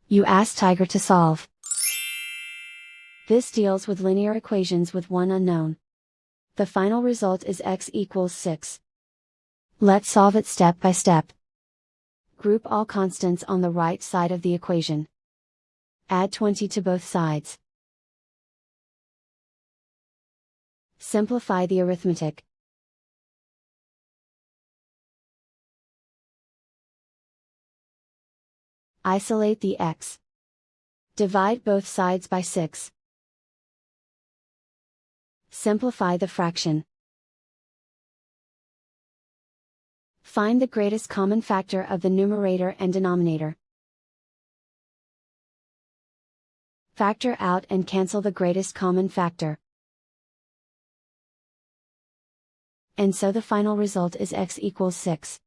You ask Tiger to solve. This deals with linear equations with one unknown. The final result is x equals 6. Let's solve it step by step. Group all constants on the right side of the equation. Add 20 to both sides. Simplify the arithmetic. Isolate the x. Divide both sides by 6. Simplify the fraction. Find the greatest common factor of the numerator and denominator. Factor out and cancel the greatest common factor. And so the final result is x equals 6.